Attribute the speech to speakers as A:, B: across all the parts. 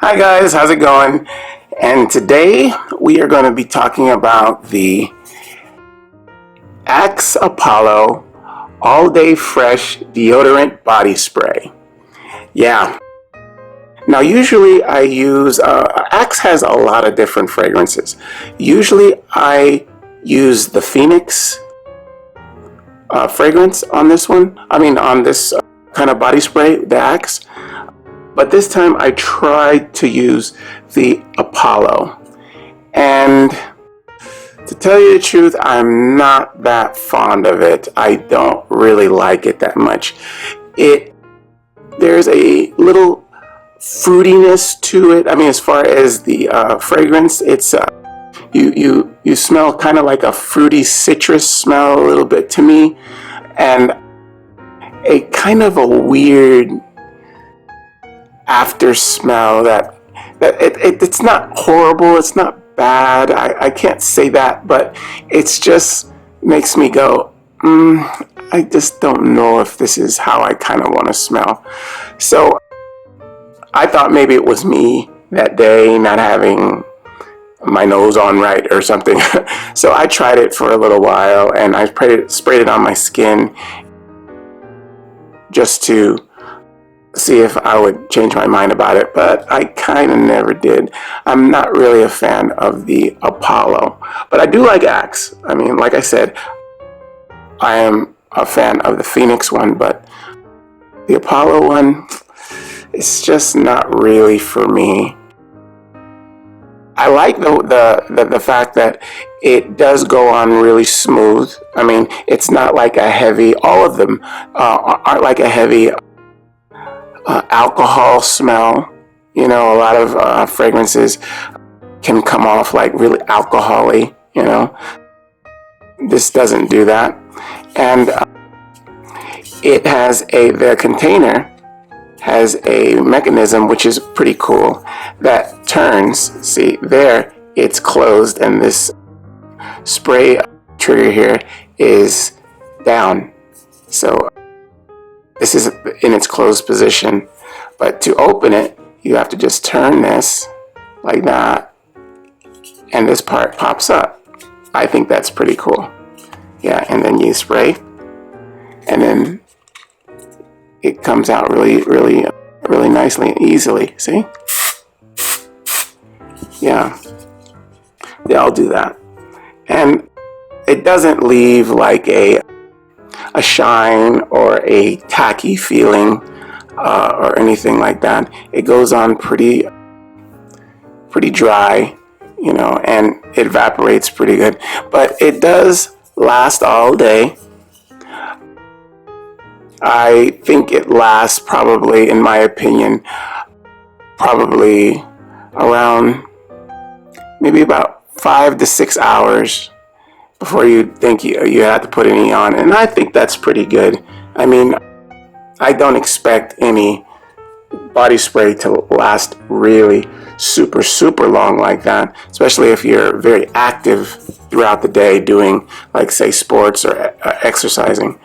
A: Hi guys, how's it going? And today we are going to be talking about the Axe Apollo All Day Fresh Deodorant Body Spray. Yeah. Now usually I use, Axe has a lot of different fragrances. Usually I use the Phoenix fragrance on this one. On this kind of body spray, the Axe. But this time I tried to use the Apollo. And to tell you the truth, I'm not that fond of it. I don't really like it that much. There's a little fruitiness to it. As far as the fragrance, it's you smell kind of like a fruity citrus smell a little bit to me, and a kind of a weird after smell that it's not horrible, it's not bad, I can't say that, but it's just makes me go, I just don't know if this is how I kind of want to smell. So I thought maybe it was me that day not having my nose on right or something. So I tried it for a little while and I sprayed it on my skin just to see if I would change my mind about it, but I kind of never did. I'm not really a fan of the Apollo, but I do like Axe. Like I said, I am a fan of the Phoenix one, but the Apollo one, it's just not really for me. I like the fact that it does go on really smooth. It's not like a heavy, all of them aren't like a heavy alcohol smell. A lot of fragrances can come off like really alcohol-y, This doesn't do that. And the container has a mechanism which is pretty cool that turns. See there, it's closed, and this spray trigger here is down. So this is in its closed position, but to open it, you have to just turn this like that, and this part pops up. I think that's pretty cool. Yeah, and then you spray, and then it comes out really nicely and easily. See? Yeah, they all do that, and it doesn't leave like a shine or a tacky feeling or anything like that. It goes on pretty dry, and it evaporates pretty good, but it does last all day. I think it lasts probably, in my opinion, probably around maybe about 5 to 6 hours before you think you have to put any on, and I think that's pretty good. I don't expect any body spray to last really super long like that, especially if you're very active throughout the day doing, like, say, sports or exercising.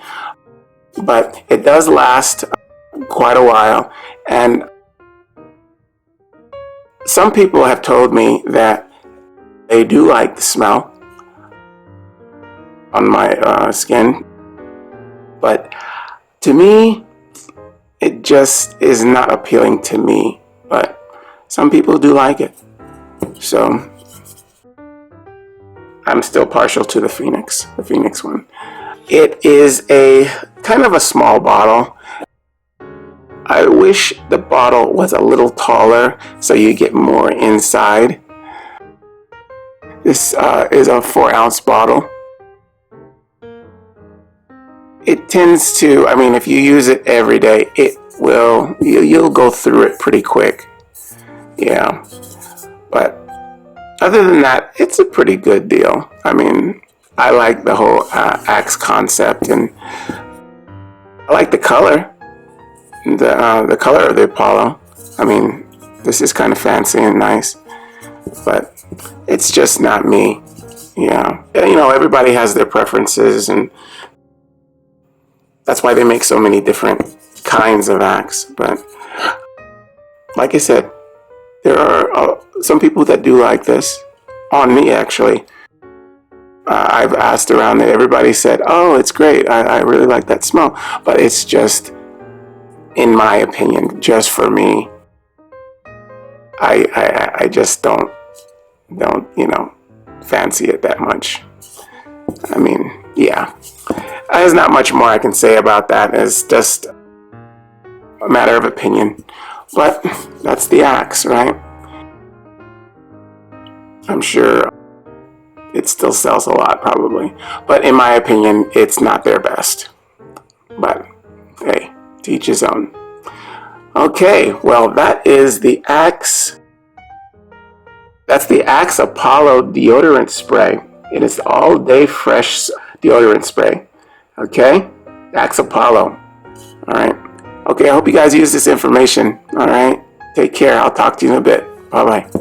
A: But it does last quite a while, and some people have told me that they do like the smell on my skin, but to me it just is not appealing to me. But some people do like it, so I'm still partial to the Phoenix one. It is a kind of a small bottle. I wish the bottle was a little taller so you get more inside. This is a 4-ounce bottle. It tends to, if you use it every day, you'll go through it pretty quick. Yeah. But other than that, it's a pretty good deal. I like the whole Axe concept, and I like the color. The color of the Apollo. This is kind of fancy and nice, but it's just not me. Yeah. Everybody has their preferences, and that's why they make so many different kinds of Axe. But like I said, There are some people that do like this, on me actually. I've asked around and everybody said, oh, it's great. I really like that smell. But it's just, in my opinion, just for me, I just don't, fancy it that much. I mean, yeah. There's not much more I can say about that. It's just a matter of opinion. But that's the Axe, right? I'm sure it still sells a lot, probably. But in my opinion, it's not their best. But hey, to each his own. Okay, well, that is the Axe. That's the Axe Apollo deodorant spray. It is all day fresh deodorant spray. Okay? Axe Apollo. All right. Okay, I hope you guys use this information. All right. Take care. I'll talk to you in a bit. Bye-bye.